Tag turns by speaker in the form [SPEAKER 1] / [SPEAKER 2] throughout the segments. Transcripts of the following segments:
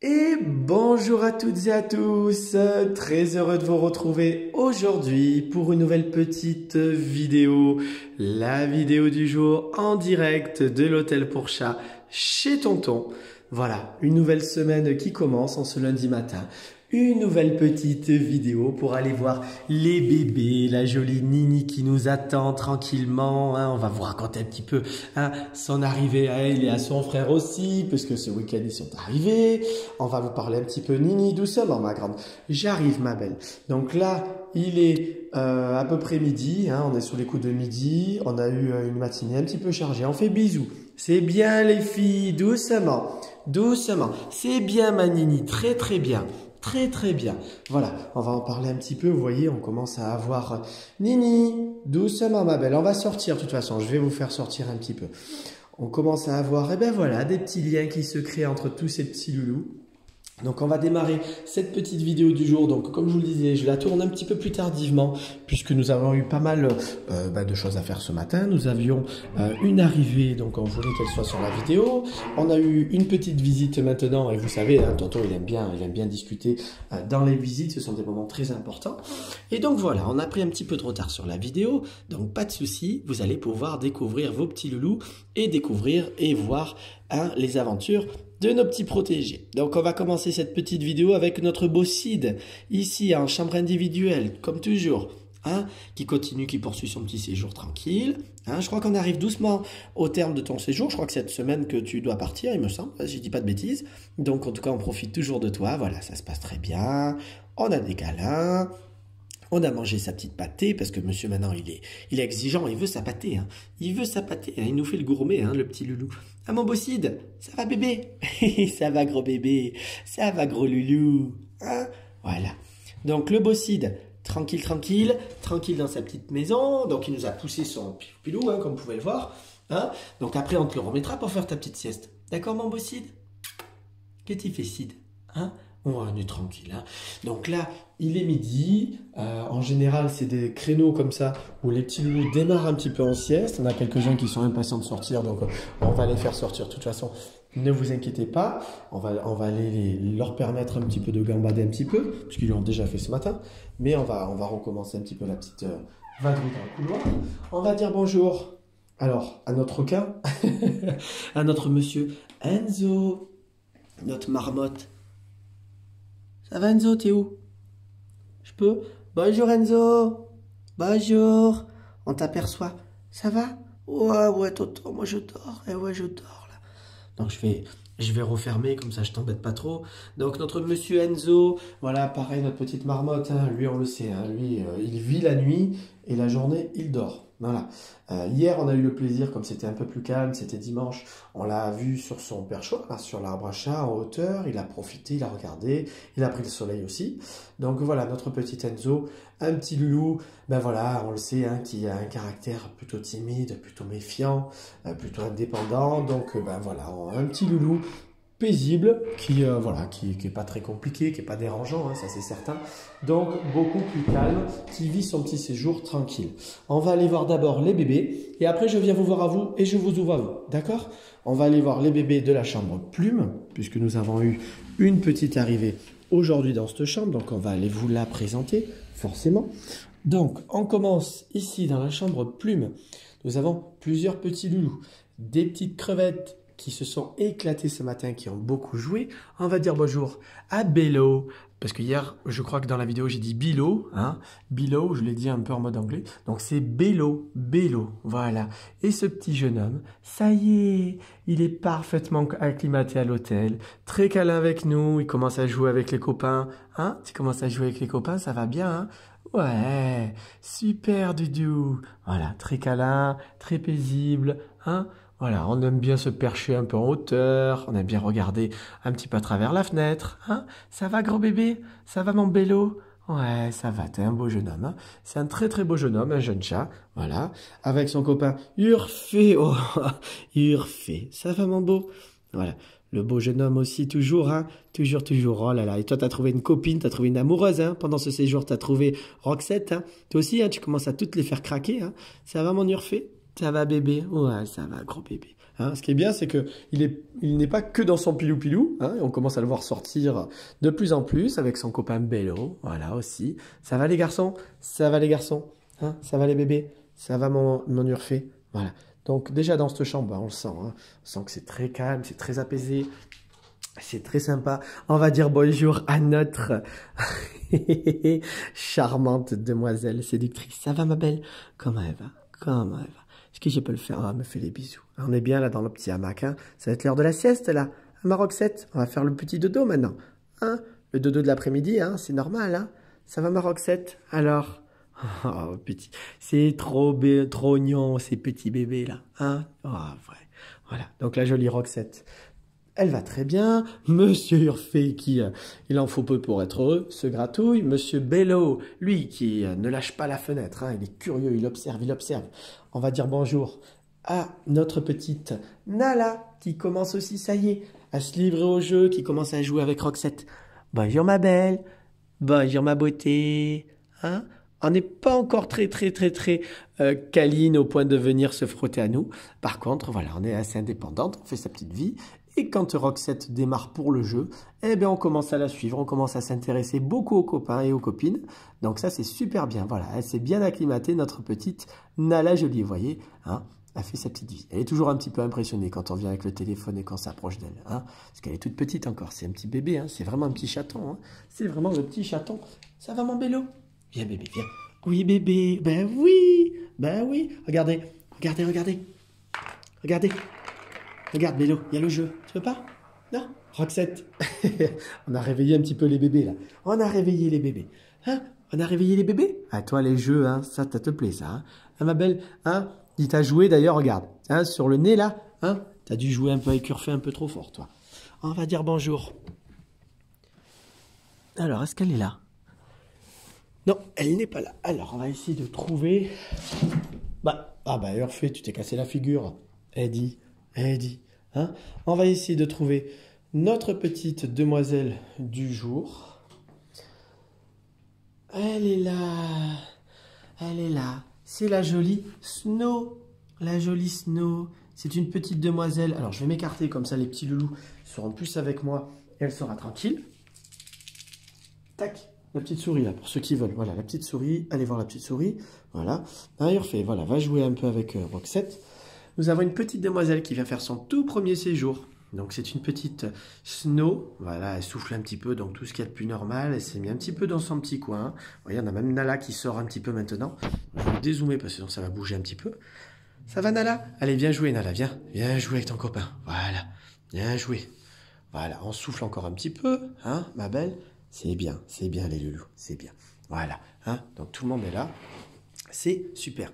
[SPEAKER 1] Et bonjour à toutes et à tous, très heureux de vous retrouver aujourd'hui pour une nouvelle petite vidéo, la vidéo du jour en direct de l'hôtel pour chat chez Tonton. Voilà, une nouvelle semaine qui commence en ce lundi matin. Une nouvelle petite vidéo pour aller voir les bébés, la jolie Nini qui nous attend tranquillement. On va vous raconter un petit peu son arrivée à elle et à son frère aussi, puisque ce week-end ils sont arrivés. On va vous parler un petit peu Nini, doucement ma grande. J'arrive ma belle. Donc là, il est à peu près midi, on est sur les coups de midi. On a eu une matinée un petit peu chargée. On fait bisous. C'est bien les filles, doucement, doucement. C'est bien ma Nini, très très bien. Très très bien. Voilà, on va en parler un petit peu. Vous voyez, on commence à avoir Nini, doucement ma belle. On va sortir de toute façon. Je vais vous faire sortir un petit peu. On commence à avoir, voilà, des petits liens qui se créent entre tous ces petits loulous. Donc on va démarrer cette petite vidéo du jour. Donc comme je vous le disais, je la tourne un petit peu plus tardivement puisque nous avons eu pas mal de choses à faire ce matin. Nous avions une arrivée, donc on voulait qu'elle soit sur la vidéo. On a eu une petite visite maintenant et vous savez, Tonton il aime bien discuter dans les visites. Ce sont des moments très importants. Et donc voilà, on a pris un petit peu de retard sur la vidéo. Donc pas de souci, vous allez pouvoir découvrir vos petits loulous et découvrir et voir les aventures de nos petits protégés. Donc on va commencer cette petite vidéo avec notre beau Sid, ici en chambre individuelle, comme toujours, qui continue, qui poursuit son petit séjour tranquille. Je crois qu'on arrive doucement au terme de ton séjour. Je crois que c'est cette semaine que tu dois partir, il me semble, si je dis pas de bêtises. Donc en tout cas, on profite toujours de toi. Voilà, ça se passe très bien. On a des câlins. On a mangé sa petite pâtée parce que monsieur maintenant il est exigeant, il veut sa pâtée. Il veut sa pâtée, il nous fait le gourmet, le petit loulou. Ah mon beau Sid, ça va bébé? Ça va gros bébé, ça va gros loulou. Voilà. Donc le beau Sid, tranquille, tranquille, tranquille dans sa petite maison. Donc il nous a poussé son pilou, comme vous pouvez le voir. Donc après on te le remettra pour faire ta petite sieste. D'accord mon beau Sid? Qu'est-ce que tu fais Sid? On est tranquille. Donc là, il est midi. En général, c'est des créneaux comme ça où les petits loulous démarrent un petit peu en sieste. On a quelques-uns qui sont impatients de sortir, donc on va les faire sortir. De toute façon, ne vous inquiétez pas. On va aller leur permettre un petit peu de gambader un petit peu, puisqu'ils l'ont déjà fait ce matin. Mais on va recommencer un petit peu la petite vadrouille dans le couloir. On va dire bonjour. Alors, à notre requin, à notre monsieur Enzo, notre marmotte. Ça va Enzo, t'es où? Je peux? Bonjour Enzo. Bonjour. On t'aperçoit. Ça va? Ouais, Tonton, moi je dors. Ouais, je dors là. Donc je vais refermer, comme ça je t'embête pas trop. Donc notre monsieur Enzo, voilà, pareil, notre petite marmotte, lui on le sait, lui il vit la nuit et la journée il dort. Voilà. Hier on a eu le plaisir, comme c'était un peu plus calme, c'était dimanche, on l'a vu sur son perchoir, sur l'arbre à chat en hauteur, il a profité, il a regardé, il a pris le soleil aussi. Donc voilà, notre petit Enzo, un petit loulou, voilà, on le sait, qui a un caractère plutôt timide, plutôt méfiant, plutôt indépendant. Donc voilà, un petit loulou paisible, qui est pas très compliqué, qui est pas dérangeant, ça c'est certain. Donc beaucoup plus calme, qui vit son petit séjour tranquille. On va aller voir d'abord les bébés et après je viens vous voir à vous et je vous ouvre à vous, d'accord? On va aller voir les bébés de la chambre plume, puisque nous avons eu une petite arrivée aujourd'hui dans cette chambre, donc on va aller vous la présenter, forcément. Donc on commence ici dans la chambre plume. Nous avons plusieurs petits loulous, des petites crevettes qui se sont éclatés ce matin, qui ont beaucoup joué. On va dire bonjour à Bello, parce que hier, je crois que dans la vidéo, j'ai dit Bilo, Bilo, je l'ai dit un peu en mode anglais. Donc c'est Bello, voilà. Et ce petit jeune homme, ça y est, il est parfaitement acclimaté à l'hôtel, très câlin avec nous, il commence à jouer avec les copains. Tu commences à jouer avec les copains, ça va bien, Ouais, super Doudou. Voilà, très câlin, très paisible, Voilà, on aime bien se percher un peu en hauteur, on aime bien regarder un petit peu à travers la fenêtre. Ça va, gros bébé? Ça va, mon Bello? Ouais, ça va, t'es un beau jeune homme. C'est un très très beau jeune homme, un jeune chat, voilà, avec son copain Urfé. Oh, Urfé, ça va, mon beau? Voilà, le beau jeune homme aussi, toujours, toujours. Oh là là, et toi, t'as trouvé une copine, t'as trouvé une amoureuse, pendant ce séjour, t'as trouvé Roxette, Toi aussi, tu commences à toutes les faire craquer, Ça va, mon Urfé? Ça va bébé? Ouais, ça va gros bébé. Hein. Ce qui est bien, c'est qu'il n'est pas que dans son pilou-pilou. Hein. On commence à le voir sortir de plus en plus avec son copain Bello. Voilà aussi. Ça va les garçons? Ça va les garçons? Hein, ça va les bébés? Ça va mon Urfé? Voilà. Donc déjà dans cette chambre, on le sent. Hein. On sent que c'est très calme, c'est très apaisé. C'est très sympa. On va dire bonjour à notre charmante demoiselle séductrice. Ça va ma belle? Comment elle va? Comment elle va? Est-ce que je peux le faire? Ah, elle me fait les bisous. On est bien là dans le petit hamac. Hein. Ça va être l'heure de la sieste là. Ma Roxette, on va faire le petit dodo maintenant. Hein, le dodo de l'après-midi, hein, c'est normal. Hein. Ça va ma Roxette? Alors? Oh, petit. C'est trop mignon ces petits bébés là. Hein? Oh, vrai. Voilà. Donc la jolie Roxette. Elle va très bien. Monsieur Urfé, qui, il en faut peu pour être heureux, se gratouille. Monsieur Bello, lui, qui ne lâche pas la fenêtre, hein, il est curieux, il observe, il observe. On va dire bonjour à notre petite Nala, qui commence aussi, ça y est, à se livrer au jeu, qui commence à jouer avec Roxette. Bonjour ma belle, bonjour ma beauté. Hein? On n'est pas encore très câline au point de venir se frotter à nous. Par contre, voilà, on est assez indépendante, on fait sa petite vie. Et quand Roxette démarre pour le jeu, eh bien on commence à la suivre, on commence à s'intéresser beaucoup aux copains et aux copines. Donc ça, c'est super bien. Voilà, elle s'est bien acclimatée, notre petite Nala Jolie. Vous voyez, hein, elle fait sa petite vie. Elle est toujours un petit peu impressionnée quand on vient avec le téléphone et qu'on s'approche d'elle. Hein, parce qu'elle est toute petite encore. C'est un petit bébé, hein, c'est vraiment un petit chaton. Hein, c'est vraiment le petit chaton. Ça va mon Bello? Viens bébé, viens. Oui bébé, ben oui. Regardez, regardez, regardez. Regardez. Regarde, Bello, il y a le jeu. Tu veux pas? Non? Roxette. On a réveillé un petit peu les bébés, là. On a réveillé les bébés. Hein? On a réveillé les bébés? À toi, les jeux, hein. Ça te plaît, ça, hein? Hein, ma belle? Hein? Il t'a joué, d'ailleurs, regarde. Hein, sur le nez, là. Hein? T'as dû jouer un peu avec Urfé un peu trop fort, toi. On va dire bonjour. Alors, est-ce qu'elle est là? Non, elle n'est pas là. Alors, on va essayer de trouver... Urfé, tu t'es cassé la figure. Eddie. Hein? On va essayer de trouver notre petite demoiselle du jour. Elle est là. C'est la jolie Snow. La jolie Snow. C'est une petite demoiselle. Alors, je vais m'écarter comme ça, les petits loulous seront plus avec moi et elle sera tranquille. Tac. La petite souris, là, pour ceux qui veulent. Voilà, la petite souris. Allez voir la petite souris. Voilà. Urfé, voilà, va jouer un peu avec Roxette. Nous avons une petite demoiselle qui vient faire son tout premier séjour. Donc c'est une petite Snow. Voilà, elle souffle un petit peu, donc tout ce qu'il y a de plus normal. Elle s'est mis un petit peu dans son petit coin. Vous voyez, on a même Nala qui sort un petit peu maintenant. Je vais dézoomer parce que sinon ça va bouger un petit peu. Ça va Nala? Allez, viens jouer Nala, viens. Viens jouer avec ton copain. Voilà, viens jouer. Voilà, on souffle encore un petit peu, hein, ma belle? C'est bien les loulous, c'est bien. Voilà, hein, donc tout le monde est là. C'est super.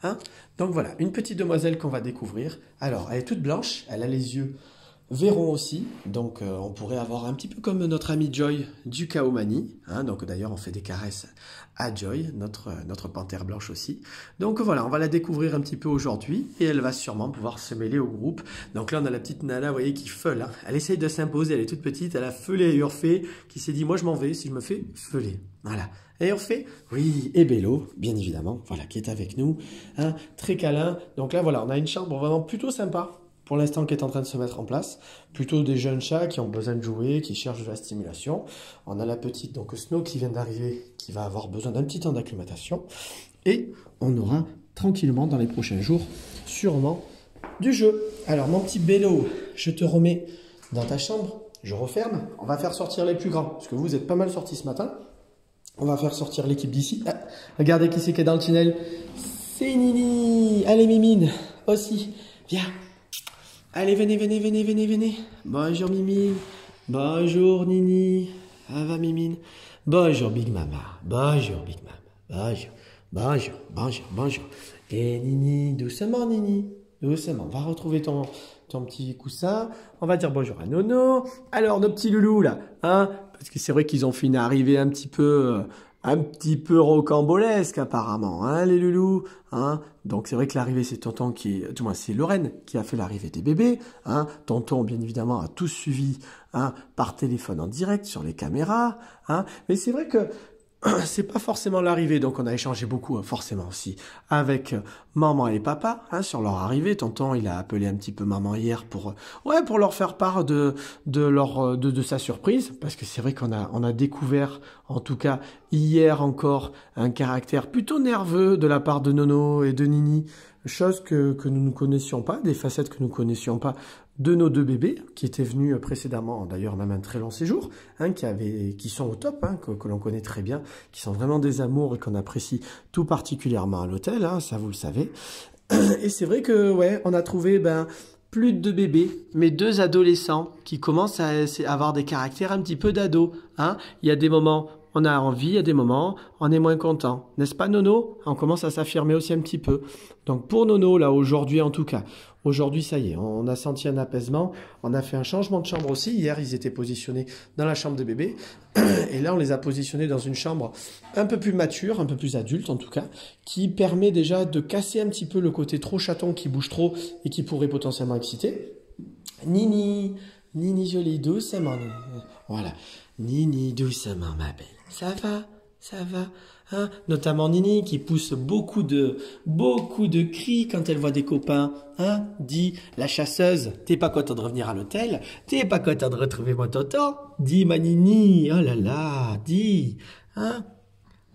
[SPEAKER 1] Hein? Donc voilà, une petite demoiselle qu'on va découvrir. Alors, elle est toute blanche, elle a les yeux verrons aussi. Donc, on pourrait avoir un petit peu comme notre ami Joy du Kaomani. Hein? Donc, d'ailleurs, on fait des caresses à Joy, notre panthère blanche aussi. Donc, voilà, on va la découvrir un petit peu aujourd'hui et elle va sûrement pouvoir se mêler au groupe. Donc là, on a la petite Nala, vous voyez, qui feule. Hein? Elle essaye de s'imposer, elle est toute petite. Elle a feulé Urfé qui s'est dit, moi, je m'en vais si je me fais feuler. Voilà. Et Urfé, oui, et Bello, bien évidemment, voilà, qui est avec nous, hein, très câlin. Donc là, voilà, on a une chambre vraiment plutôt sympa, pour l'instant, qui est en train de se mettre en place. Plutôt des jeunes chats qui ont besoin de jouer, qui cherchent de la stimulation. On a la petite, donc Snow, qui vient d'arriver, qui va avoir besoin d'un petit temps d'acclimatation. Et on aura tranquillement, dans les prochains jours, sûrement, du jeu. Alors, mon petit Bello, je te remets dans ta chambre, je referme. On va faire sortir les plus grands, parce que vous êtes pas mal sortis ce matin. On va faire sortir l'équipe d'ici. Ah, regardez qui c'est qui est dans le tunnel. C'est Nini. Allez, Mimine, aussi. Viens. Allez, venez. Bonjour, Mimine. Bonjour, Nini. Ça va, Mimine? Bonjour, Big Mama. Bonjour. Et Nini, doucement, Nini. Doucement. On va retrouver ton petit coussin. On va dire bonjour à Nono. Alors, nos petits loulous, là, hein? Parce que c'est vrai qu'ils ont fait une arrivée un petit peu rocambolesque apparemment, hein, les loulous, hein. Donc c'est vrai que l'arrivée c'est tonton du moins c'est Lorraine qui a fait l'arrivée des bébés, hein. Tonton bien évidemment a tous suivi, hein, par téléphone en direct sur les caméras, hein. Mais c'est vrai que c'est pas forcément l'arrivée, donc on a échangé beaucoup, hein, forcément aussi, avec maman et papa, hein, sur leur arrivée. Tonton, il a appelé un petit peu maman hier pour leur faire part de sa surprise, parce que c'est vrai qu'on a découvert, en tout cas hier encore, un caractère plutôt nerveux de la part de Nono et de Nini, chose que nous ne connaissions pas, des facettes que nous ne connaissions pas de nos deux bébés, qui étaient venus précédemment, d'ailleurs même un très long séjour, hein, qui sont au top, hein, que l'on connaît très bien, qui sont vraiment des amours et qu'on apprécie tout particulièrement à l'hôtel, hein, ça vous le savez. Et c'est vrai que, ouais, on a trouvé plus de deux bébés, mais deux adolescents qui commencent à avoir des caractères un petit peu d'ados. Hein. Il y a des moments, on a envie, il y a des moments, on est moins content. N'est-ce pas, Nono? On commence à s'affirmer aussi un petit peu. Donc pour Nono, là, aujourd'hui en tout cas, aujourd'hui, ça y est, on a senti un apaisement. On a fait un changement de chambre aussi. Hier, ils étaient positionnés dans la chambre des bébés. Et là, on les a positionnés dans une chambre un peu plus mature, un peu plus adulte en tout cas, qui permet déjà de casser un petit peu le côté trop chaton qui bouge trop et qui pourrait potentiellement exciter. Nini, Nini jolie, doucement. Voilà. Nini, doucement, ma belle. Ça va? Ça va? Hein, notamment Nini qui pousse beaucoup de cris quand elle voit des copains. Hein, dis, la chasseuse, t'es pas content de revenir à l'hôtel? T'es pas content de retrouver mon tonton? Dis, ma Nini, oh là là, dis, hein,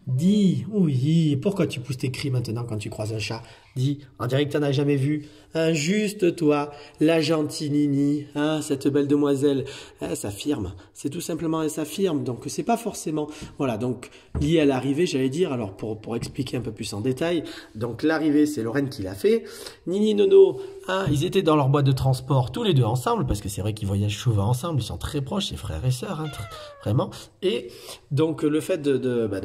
[SPEAKER 1] dis, oui, pourquoi tu pousses tes cris maintenant quand tu croises un chat? Dis, on dirait que tu n'en as jamais vu. Hein, juste toi, la gentille Nini, hein, cette belle demoiselle, elle s'affirme. C'est tout simplement, elle s'affirme. Donc, c'est pas forcément, voilà, donc, lié à l'arrivée, j'allais dire, alors pour expliquer un peu plus en détail, donc l'arrivée, c'est Lorraine qui l'a fait. Nini, Nono, hein, ils étaient dans leur boîte de transport, tous les deux ensemble, parce que c'est vrai qu'ils voyagent souvent ensemble, ils sont très proches, c'est frères et sœurs, hein, vraiment. Et donc, le fait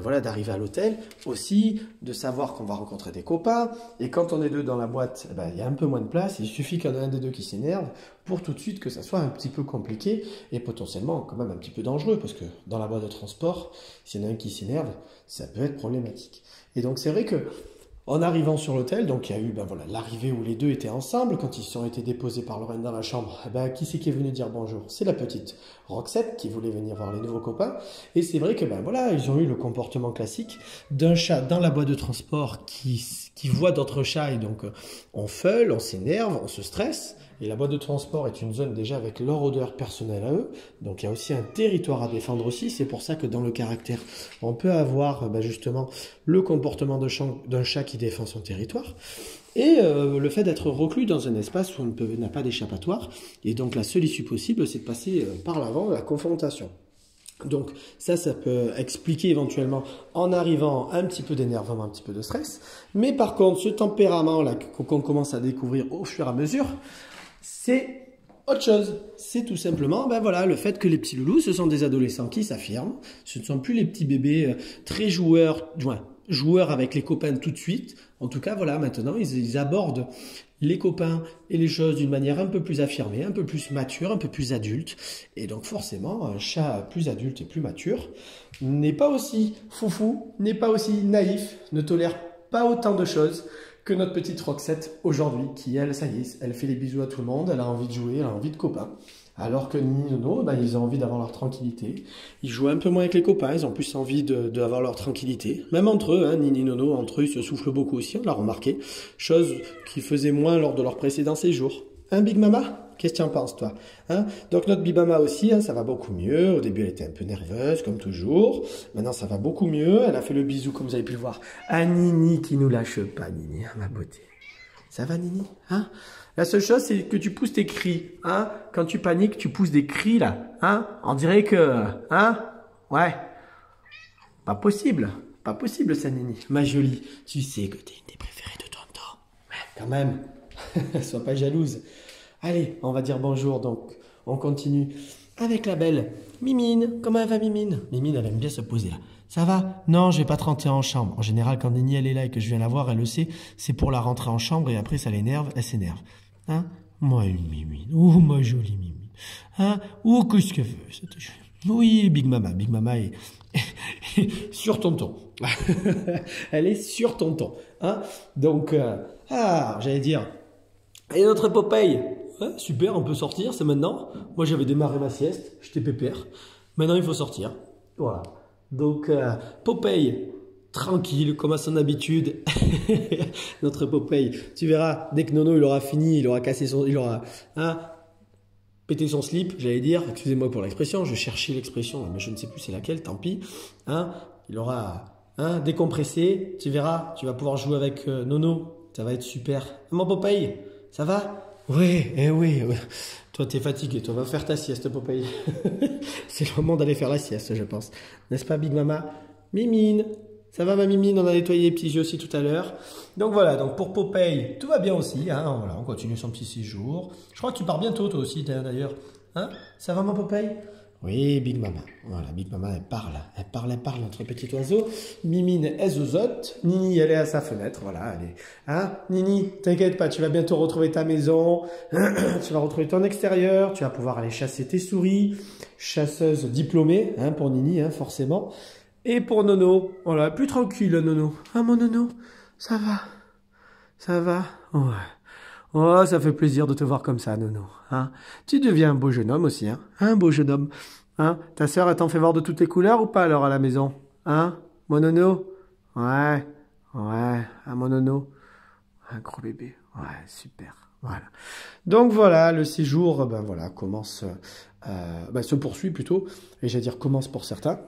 [SPEAKER 1] voilà, d'arriver à l'hôtel, aussi, de savoir qu'on va rencontrer des copains, et quand on est deux dans la boîte, il y a un peu moins de place. Il suffit qu'il y en ait un des deux qui s'énerve pour tout de suite que ça soit un petit peu compliqué et potentiellement quand même un petit peu dangereux parce que dans la boîte de transport, s'il y en a un qui s'énerve, ça peut être problématique. Et donc c'est vrai que en arrivant sur l'hôtel, donc il y a eu voilà, l'arrivée où les deux étaient ensemble, quand ils ont été déposés par Lorraine dans la chambre, qui c'est qui est venu dire bonjour? C'est la petite Roxette qui voulait venir voir les nouveaux copains. Et c'est vrai que voilà, ils ont eu le comportement classique d'un chat dans la boîte de transport qui voit d'autres chats et donc on feule, on s'énerve, on se stresse. Et la boîte de transport est une zone déjà avec leur odeur personnelle à eux. Donc il y a aussi un territoire à défendre aussi. C'est pour ça que dans le caractère, on peut avoir justement le comportement d'un chat qui défend son territoire. Et le fait d'être reclus dans un espace où on n'a pas d'échappatoire. Et donc la seule issue possible, c'est de passer par l'avant de la confrontation. Donc ça peut expliquer éventuellement en arrivant un petit peu d'énervement, un petit peu de stress. Mais par contre, ce tempérament-là qu'on commence à découvrir au fur et à mesure, c'est autre chose. C'est tout simplement voilà, le fait que les petits loulous, ce sont des adolescents qui s'affirment. Ce ne sont plus les petits bébés très joueurs avec les copains tout de suite. En tout cas, voilà, maintenant, ils abordent les copains et les choses d'une manière un peu plus affirmée, un peu plus mature, un peu plus adulte. Et donc forcément, un chat plus adulte et plus mature n'est pas aussi foufou, n'est pas aussi naïf, ne tolère pas autant de choses que notre petite Roxette aujourd'hui, qui elle, ça y est, elle fait les bisous à tout le monde, elle a envie de jouer, elle a envie de copains. Alors que Nini Nono, ils ont envie d'avoir leur tranquillité. Ils jouent un peu moins avec les copains, ils ont plus envie d'avoir leur tranquillité. Même entre eux, Nini Nono, entre eux, ils se soufflent beaucoup aussi, on l'a remarqué. Chose qu'ils faisaient moins lors de leur précédent séjour. Hein, Big Mama? Qu'est-ce que tu en penses, toi? Hein? Donc notre Big Mama aussi, ça va beaucoup mieux. Au début, elle était un peu nerveuse, comme toujours. Maintenant, ça va beaucoup mieux. Elle a fait le bisou, comme vous avez pu le voir, à Nini, qui nous lâche pas, Nini, ma beauté. Ça va, Nini? Hein? La seule chose, c'est que tu pousses tes cris. Hein? Quand tu paniques, tu pousses des cris, là. Hein? On dirait que... Hein? Ouais. Pas possible. Pas possible, ça, Nini. Ma jolie, tu sais que t'es une des préférées de tonton. Ouais, quand même. Sois pas jalouse. Allez, on va dire bonjour, donc on continue avec la belle Mimine. Comment elle va, Mimine? Mimine, elle aime bien se poser là. Ça va? Non, je vais pas te rentrer en chambre. En général, quand Nini elle est là et que je viens la voir, elle le sait, c'est pour la rentrer en chambre et après ça l'énerve, elle s'énerve. Hein? Moi, une Mimine. Oh, ma jolie Mimine. Hein? Oh, qu'est-ce qu'elle veut, cette jolie. Oui, Big Mama. Big Mama est sur tonton. Elle est sur tonton. Hein? Donc, j'allais dire, et notre Popeye. Ouais, super, on peut sortir, c'est maintenant. Moi, j'avais démarré ma sieste, j'étais pépère. Maintenant, il faut sortir. Voilà. Donc, Popeye, tranquille, comme à son habitude. Notre Popeye, tu verras, dès que Nono il aura fini, il aura cassé son... Il aura pété son slip, j'allais dire. Excusez-moi pour l'expression, je cherchais l'expression, mais je ne sais plus c'est laquelle, tant pis. Il aura décompressé, tu verras, tu vas pouvoir jouer avec Nono. Ça va être super. Mon Popeye, ça va? Oui, oui. Toi, t'es fatigué. Toi, va faire ta sieste, Popeye. C'est le moment d'aller faire la sieste, je pense. N'est-ce pas, Big Mama? Mimine. Ça va, ma Mimine? On a nettoyé les petits yeux aussi tout à l'heure. Donc voilà, donc pour Popeye, tout va bien aussi. Voilà, on continue son petit séjour. Je crois que tu pars bientôt, toi aussi, d'ailleurs. Ça va, mon Popeye? Oui, Big Mama. Voilà, Big Mama, elle parle, notre petit oiseau. Mimine, elle zozote. Nini, elle est à sa fenêtre. Voilà, elle est. Nini, t'inquiète pas, tu vas bientôt retrouver ta maison. Tu vas retrouver ton extérieur. Tu vas pouvoir aller chasser tes souris. Chasseuse diplômée, pour Nini, forcément. Et pour Nono, voilà, plus tranquille, Nono. Mon Nono, ça va? Ça va? Ouais. Oh, ça fait plaisir de te voir comme ça, Nono. Tu deviens un beau jeune homme aussi, un beau jeune homme. Ta sœur, elle t'en fait voir de toutes les couleurs ou pas alors à la maison? Mon Nono? Ouais, mon Nono. Un gros bébé. Ouais, super. Voilà. Donc voilà, le séjour, commence, se poursuit plutôt. Et j'allais dire commence pour certains.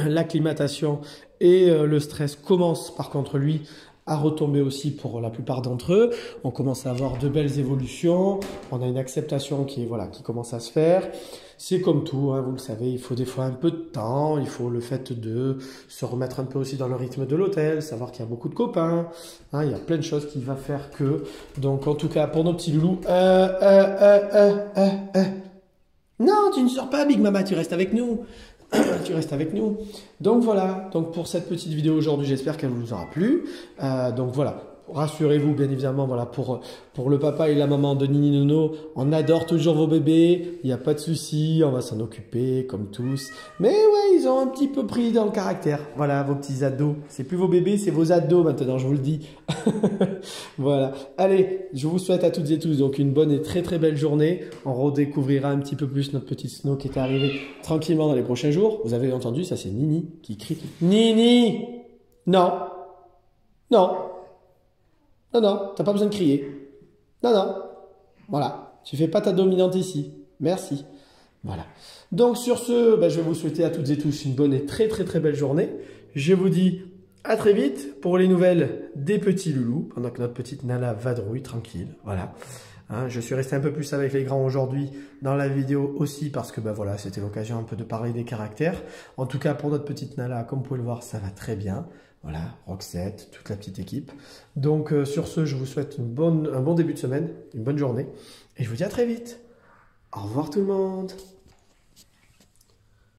[SPEAKER 1] L'acclimatation et le stress commencent par contre lui à retomber aussi pour la plupart d'entre eux. On commence à avoir de belles évolutions. On a une acceptation qui commence à se faire. C'est comme tout, vous le savez, il faut des fois un peu de temps. Il faut le fait de se remettre un peu aussi dans le rythme de l'hôtel, savoir qu'il y a beaucoup de copains. Il y a plein de choses qui vont faire que. Donc en tout cas, pour nos petits loulous, non, tu ne sors pas, Big Mama, tu restes avec nous. Tu restes avec nous. Donc voilà, donc pour cette petite vidéo aujourd'hui, j'espère qu'elle vous aura plu. Donc voilà, rassurez-vous bien évidemment, voilà, pour le papa et la maman de Nini Nono, on adore toujours vos bébés, il n'y a pas de souci, on va s'en occuper comme tous. Mais ouais, ils ont un petit peu pris dans le caractère. Voilà, vos petits ados. C'est plus vos bébés, c'est vos ados maintenant, je vous le dis. Voilà. Allez, je vous souhaite à toutes et tous donc une bonne et très très belle journée. On redécouvrira un petit peu plus notre petite Snow qui est arrivée tranquillement dans les prochains jours. Vous avez entendu, ça c'est Nini qui crie. Nini! Non! Non! Non, t'as pas besoin de crier. Non. Voilà. Tu fais pas ta dominante ici. Merci. Voilà. Donc sur ce, je vais vous souhaiter à toutes et tous une bonne et très très très belle journée. Je vous dis à très vite pour les nouvelles des petits loulous, pendant que notre petite Nala vadrouille tranquille. Voilà. Je suis resté un peu plus avec les grands aujourd'hui dans la vidéo aussi parce que c'était l'occasion un peu de parler des caractères. En tout cas pour notre petite Nala, comme vous pouvez le voir, ça va très bien. Voilà, Roxette, toute la petite équipe. Donc sur ce, je vous souhaite un bon début de semaine, une bonne journée et je vous dis à très vite. Au revoir tout le monde.